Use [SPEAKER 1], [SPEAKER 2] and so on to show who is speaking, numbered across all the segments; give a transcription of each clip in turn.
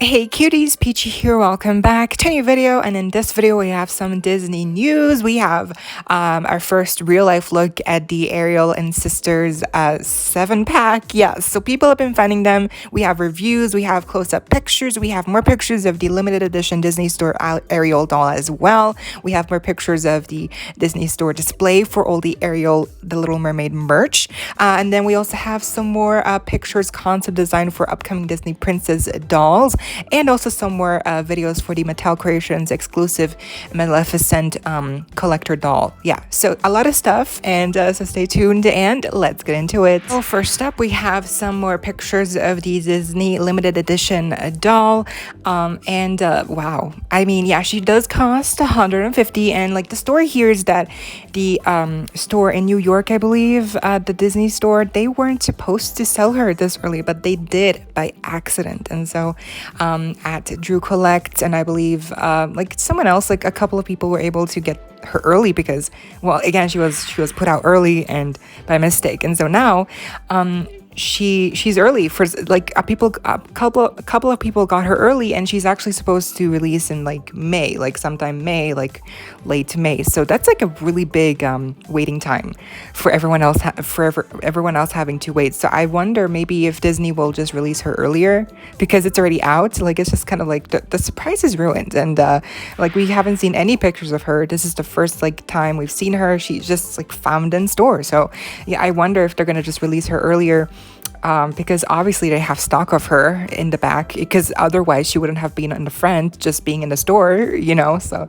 [SPEAKER 1] Hey cuties, PeachY here, welcome back to a new video. And in this video we have some Disney news. We have our first real life look at the Ariel and Sisters 7-pack. Yes, so people have been finding them. We have reviews, we have close-up pictures, we have more pictures of the limited edition Disney Store Ariel doll as well. We have more pictures of the Disney Store display for all the Ariel, the Little Mermaid merch. And then we also have some more pictures, concept design for upcoming Disney Princess dolls, and also some more videos for the Mattel Creations exclusive Maleficent collector doll. Yeah, so a lot of stuff, and so stay tuned and let's get into it. So first up, we have some more pictures of the Disney limited edition doll, and wow, I mean, yeah, she does cost $150, and like the story here is that the store in New York, I believe, the Disney store, they weren't supposed to sell her this early, but they did by accident. And so at Drew Collect, and I believe like someone else, like a couple of people were able to get her early because, well, again, she was put out early and by mistake. And so now she's early for like a couple of people got her early, and she's actually supposed to release in like May, like sometime May, like late May. So that's like a really big waiting time for everyone else everyone else having to wait. So I wonder maybe if Disney will just release her earlier because it's already out. Like it's just kind of like the surprise is ruined, and like we haven't seen any pictures of her. This is the first like time we've seen her. She's just like found in store. So yeah, I wonder if they're gonna just release her earlier. Because obviously they have stock of her in the back, because otherwise she wouldn't have been in the front, just being in the store, you know. So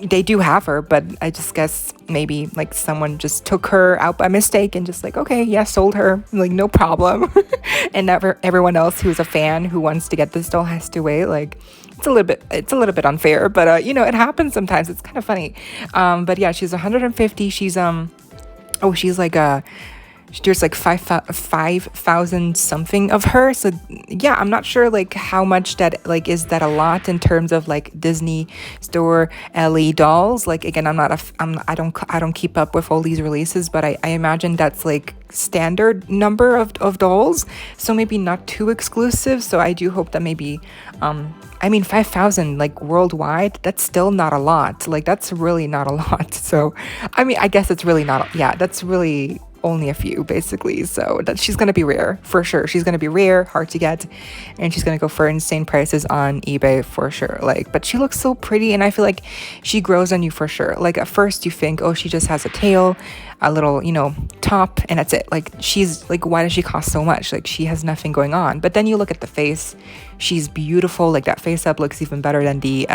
[SPEAKER 1] they do have her, but I just guess maybe like someone just took her out by mistake and just like, okay, yeah, sold her, like no problem. And everyone else who's a fan who wants to get this doll has to wait. Like it's a little bit unfair, but you know, it happens sometimes. It's kind of funny. But yeah, she's 150. She's she's like there's like 5,000 something of her. So yeah, I'm not sure like how much that, like, is that a lot in terms of like Disney Store Ellie dolls? Like again, I don't keep up with all these releases, but I imagine that's like standard number of dolls, so maybe not too exclusive. So I do hope that maybe I mean 5,000 like worldwide, that's still not a lot. Like that's really not a lot. So I mean, I guess it's really not, yeah, that's really only a few basically. So that she's gonna be rare for sure. She's gonna be rare, hard to get, and she's gonna go for insane prices on eBay for sure. Like, but she looks so pretty, and I feel like she grows on you for sure. Like at first you think, oh, she just has a tail, a little, you know, top, and that's it. Like she's like, why does she cost so much? Like she has nothing going on. But then you look at the face, she's beautiful. Like that face up looks even better than the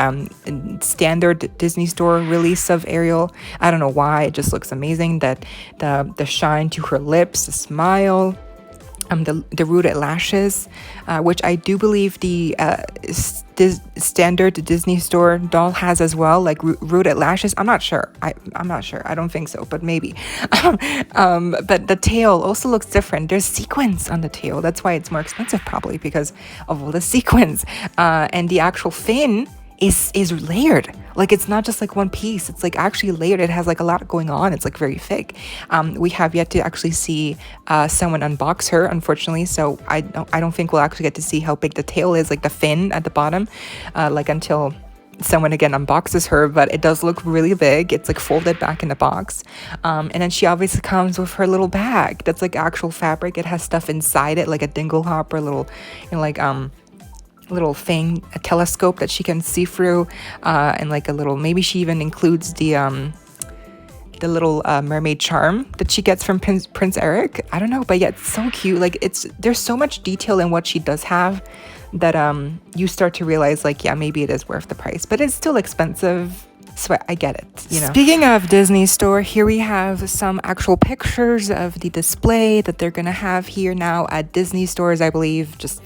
[SPEAKER 1] standard Disney Store release of Ariel. I don't know why, it just looks amazing. That the shine to her lips, the smile, the rooted lashes, which I do believe the standard Disney Store doll has as well, like rooted lashes. I'm not sure. I'm not sure. I don't think so, but maybe. But the tail also looks different. There's sequins on the tail. That's why it's more expensive, probably because of all the sequins. And the actual fin is layered. Like it's not just like one piece, it's like actually layered. It has like a lot going on. It's like very thick. We have yet to actually see someone unbox her, unfortunately, so I don't think we'll actually get to see how big the tail is, like the fin at the bottom, like until someone again unboxes her. But it does look really big. It's like folded back in the box, and then she obviously comes with her little bag that's like actual fabric. It has stuff inside it, like a dingle hopper, little, you know, like little thing, a telescope that she can see through, and like a little, maybe she even includes the little mermaid charm that she gets from Prince Eric. I don't know, but yeah, it's so cute. Like there's so much detail in what she does have that you start to realize like, yeah, maybe it is worth the price, but it's still expensive. So I get it, you know. Speaking of Disney Store, here we have some actual pictures of the display that they're gonna have here now at Disney stores, I believe. Just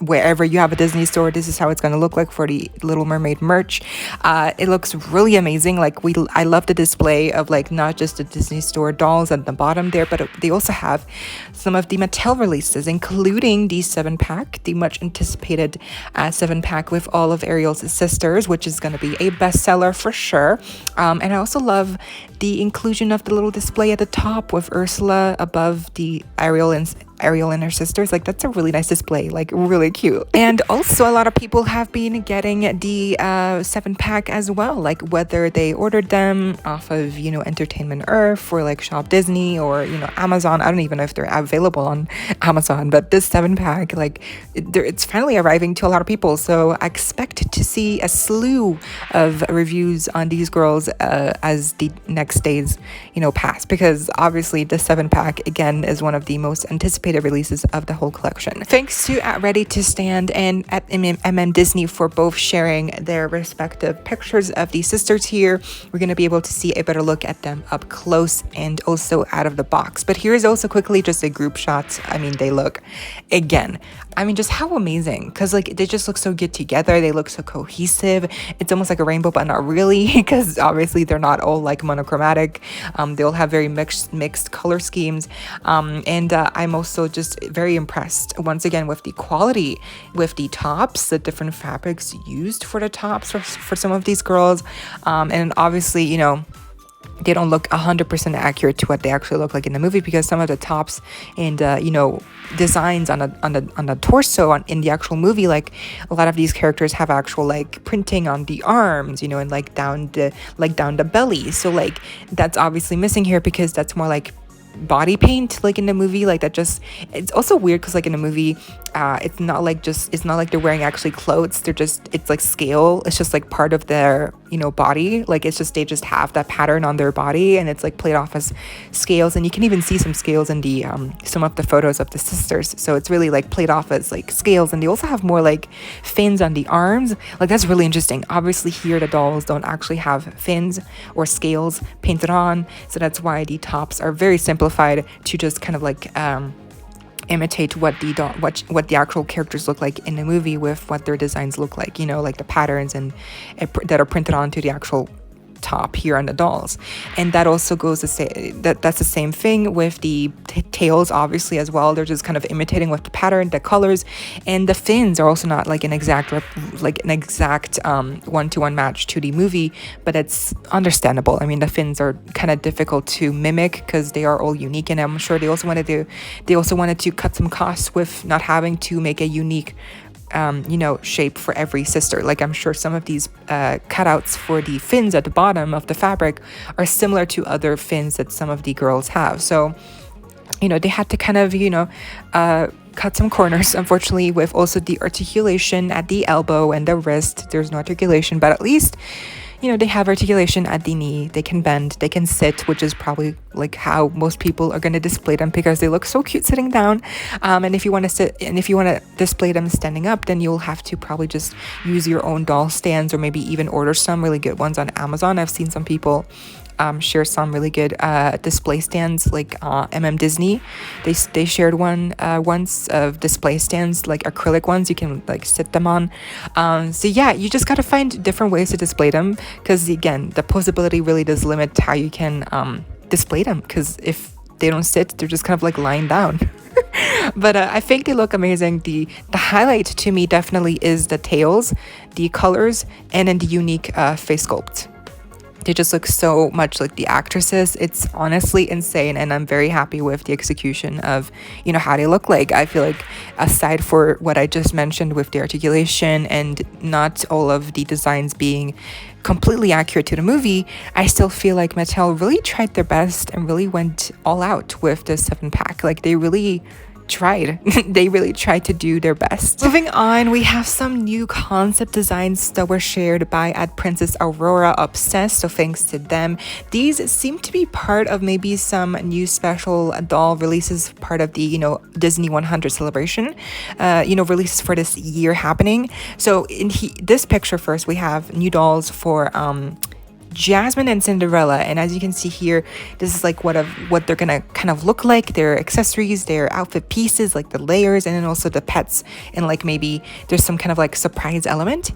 [SPEAKER 1] wherever you have a Disney store, this is how it's going to look like for the Little Mermaid merch. It looks really amazing. Like I love the display of like not just the Disney Store dolls at the bottom there, but they also have some of the Mattel releases, including the 7-pack, the much anticipated 7-pack with all of Ariel's sisters, which is going to be a bestseller for sure. And I also love the inclusion of the little display at the top with Ursula above the Ariel and Ariel and her sisters. Like that's a really nice display, like really cute. And also a lot of people have been getting the 7-pack as well, like whether they ordered them off of, you know, Entertainment Earth or like Shop Disney or, you know, Amazon. I don't even know if they're available on Amazon, but this 7-pack, like it's finally arriving to a lot of people. So I expect to see a slew of reviews on these girls as the next days, you know, pass, because obviously the 7-pack again is one of the most anticipated releases of the whole collection. Thanks to at Ready to Stand and at Disney for both sharing their respective pictures of these sisters here. We're going to be able to see a better look at them up close and also out of the box. But here's also quickly just a group shot. I mean, they look, again, I mean, just how amazing, because like they just look so good together. They look so cohesive. It's almost like a rainbow, but not really, because obviously they're not all like monochromatic. They all have very mixed color schemes, and I'm also just very impressed once again with the quality, with the tops, the different fabrics used for the tops for some of these girls, and obviously, you know, they don't look 100% accurate to what they actually look like in the movie, because some of the tops and you know, designs on the torso in the actual movie, like a lot of these characters have actual like printing on the arms, you know, and like down the belly. So like that's obviously missing here, because that's more like body paint, like in the movie. Like that just, it's also weird because like in the movie it's not like they're wearing actually clothes. It's like scale. It's just like part of their, you know, body. Like it's just, they just have that pattern on their body, and it's like played off as scales. And you can even see some scales in the some of the photos of the sisters. So it's really like played off as like scales. And they also have more like fins on the arms. Like that's really interesting. Obviously here the dolls don't actually have fins or scales painted on, so that's why the tops are very simplified to just kind of like imitate what the actual characters look like in the movie, with what their designs look like, you know, like the patterns and that are printed onto the actual top here on the dolls. And that also goes to say that's the same thing with the tails, obviously, as well. They're just kind of imitating with the pattern, the colors, and the fins are also not like an exact one-to-one match to the movie, but it's understandable. I mean, the fins are kind of difficult to mimic because they are all unique, and I'm sure they also wanted to cut some costs with not having to make a unique you know, shape for every sister. Like I'm sure some of these cutouts for the fins at the bottom of the fabric are similar to other fins that some of the girls have. So, you know, they had to kind of, you know, cut some corners, unfortunately, with also the articulation at the elbow and the wrist. There's no articulation, but at least, you know, they have articulation at the knee. They can bend, they can sit, which is probably like how most people are going to display them, because they look so cute sitting down. And if you want to sit, and if you want to display them standing up, then you'll have to probably just use your own doll stands, or maybe even order some really good ones on Amazon. I've seen some people share some really good display stands, like Disney. They shared one once of display stands, like acrylic ones you can like sit them on. So yeah, you just gotta find different ways to display them, because again, the posability really does limit how you can display them, because if they don't sit, they're just kind of like lying down. But I think they look amazing. The highlight to me definitely is the tails, the colors, and then the unique face sculpt. They just look so much like the actresses. It's honestly insane, and I'm very happy with the execution of, you know, how they look like. I feel like aside for what I just mentioned with the articulation and not all of the designs being completely accurate to the movie, I still feel like Mattel really tried their best and really went all out with the 7-pack. Like they really tried. They really tried to do their best. Moving on, we have some new concept designs that were shared by at Princess Aurora Obsessed, so thanks to them. These seem to be part of maybe some new special doll releases, part of the, you know, Disney 100 celebration, you know, releases for this year happening. So in this picture first, we have new dolls for Jasmine and Cinderella, and as you can see here, this is like what they're gonna kind of look like, their accessories, their outfit pieces, like the layers, and then also the pets, and like maybe there's some kind of like surprise element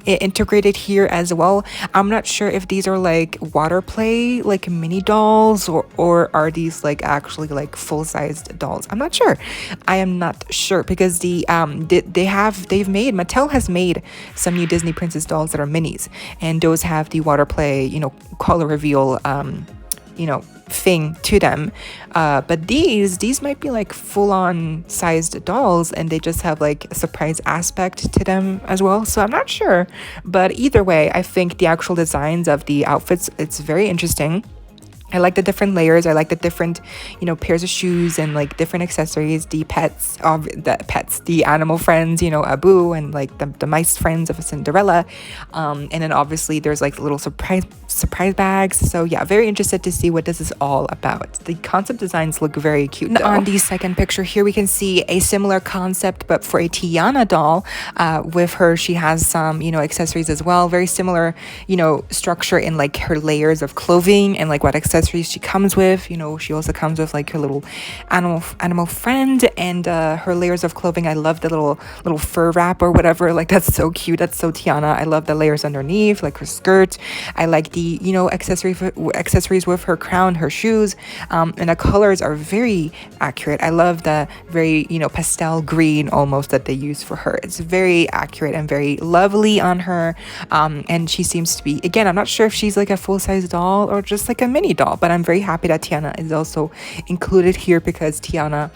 [SPEAKER 1] integrated here as well. I'm not sure if these are like water play, like mini dolls, or are these like actually like full-sized dolls. I'm not sure. I am not sure, because Mattel has made some new Disney princess dolls that are minis, and those have the water play, you know, color reveal you know, thing to them. But these might be like full-on sized dolls, and they just have like a surprise aspect to them as well. So I'm not sure, but either way, I think the actual designs of the outfits, it's very interesting. I like the different layers. I like the different, you know, pairs of shoes and like different accessories. The animal friends, you know, Abu, and like the mice friends of Cinderella. And then obviously there's like little surprise bags. So yeah, very interested to see what this is all about. The concept designs look very cute though. On the second picture here, we can see a similar concept, but for a Tiana doll. With her, she has some, you know, accessories as well. Very similar, you know, structure in like her layers of clothing and like what accessories she comes with. You know, she also comes with like her little animal friend and her layers of clothing. I love the little fur wrap or whatever. Like, that's so cute. That's so Tiana. I love the layers underneath, like her skirt. I like the, you know, accessories with her crown, her shoes, and the colors are very accurate. I love the very, you know, pastel green almost that they use for her. It's very accurate and very lovely on her. And she seems to be, again, I'm not sure if she's like a full-size doll or just like a mini doll, but I'm very happy that Tiana is also included here, because Tiana,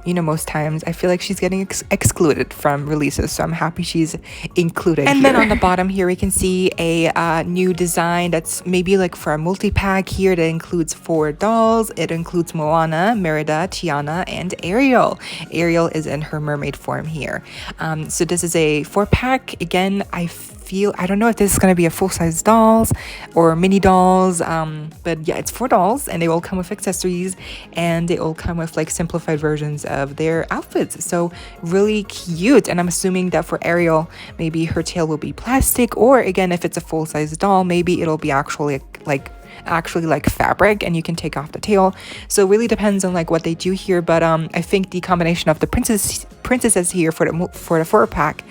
[SPEAKER 1] you know, most times I feel like she's getting excluded from releases, so I'm happy she's included and here. Then on the bottom here we can see a new design that's maybe like for a multi-pack here that includes 4 dolls. It includes Moana, Merida, Tiana, and Ariel. Ariel is in her mermaid form here. So this is a 4-pack. Again, I don't know if this is going to be a full-size dolls or mini dolls, but yeah, it's 4 dolls, and they all come with accessories, and they all come with like simplified versions of their outfits. So really cute. And I'm assuming that for Ariel, maybe her tail will be plastic, or again, if it's a full-size doll, maybe it'll be actually like fabric, and you can take off the tail. So it really depends on like what they do here, but I think the combination of the princesses here for the 4-pack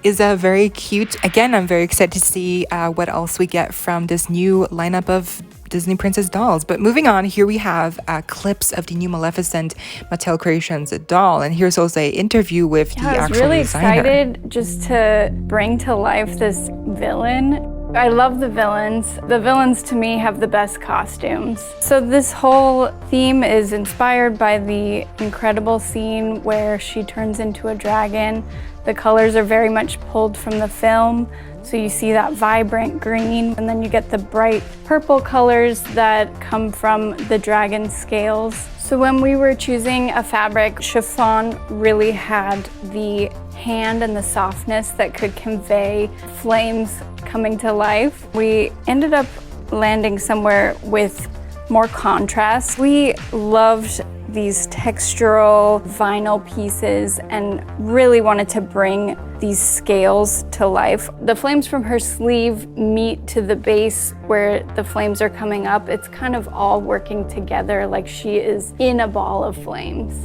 [SPEAKER 1] is very cute. Again, I'm very excited to see what else we get from this new lineup of Disney princess dolls. But moving on, here we have clips of the new Maleficent Mattel Creations doll, and here's also an interview with the actual designer. I was really excited
[SPEAKER 2] just to bring to life this villain. I love the villains. The villains to me have the best costumes. So this whole theme is inspired by the incredible scene where she turns into a dragon. The colors are very much pulled from the film. So you see that vibrant green, and then you get the bright purple colors that come from the dragon scales. So when we were choosing a fabric, chiffon really had the hand and the softness that could convey flames coming to life. We ended up landing somewhere with more contrast. We loved these textural vinyl pieces and really wanted to bring these scales to life. The flames from her sleeve meet to the base where the flames are coming up. It's kind of all working together like she is in a ball of flames.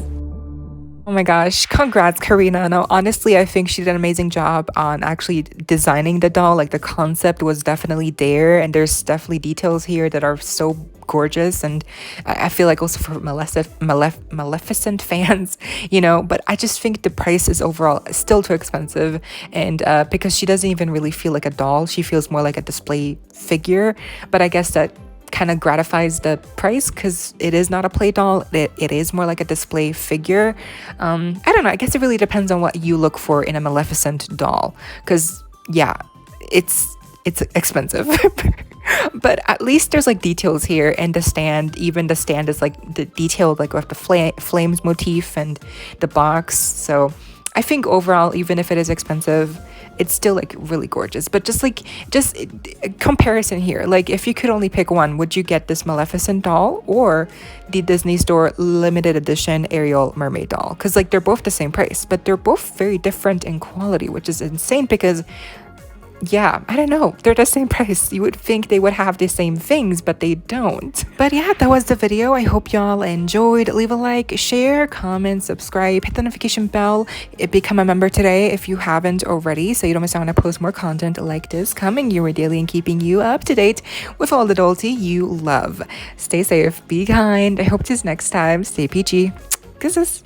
[SPEAKER 1] Oh my gosh, congrats, Karina. No, honestly, I think she did an amazing job on actually designing the doll. Like, the concept was definitely there, and there's definitely details here that are so gorgeous. And I feel like also for Maleficent fans, you know, but I just think the price is overall still too expensive. And because she doesn't even really feel like a doll, she feels more like a display figure. But I guess that kind of gratifies the price because it is not a play doll. It is more like a display figure. I don't know. I guess it really depends on what you look for in a Maleficent doll, because yeah, it's expensive. But at least there's like details here, and the stand is like the detailed, like with the flames motif and the box. So I think overall, even if it is expensive, it's still like really gorgeous. But just comparison here, like if you could only pick one, would you get this Maleficent doll or the Disney Store limited edition Ariel mermaid doll? Because like they're both the same price, but they're both very different in quality, which is insane because yeah, I don't know, they're the same price. You would think they would have the same things, but they don't. But yeah, that was the video. I hope y'all enjoyed. Leave a like, share, comment, subscribe, hit the notification bell, become a member today if you haven't already, so you don't miss out when I post more content like this coming your way daily and keeping you up to date with all the adulty you love. Stay safe, be kind. I hope to see you next time. Stay peachy. Kisses.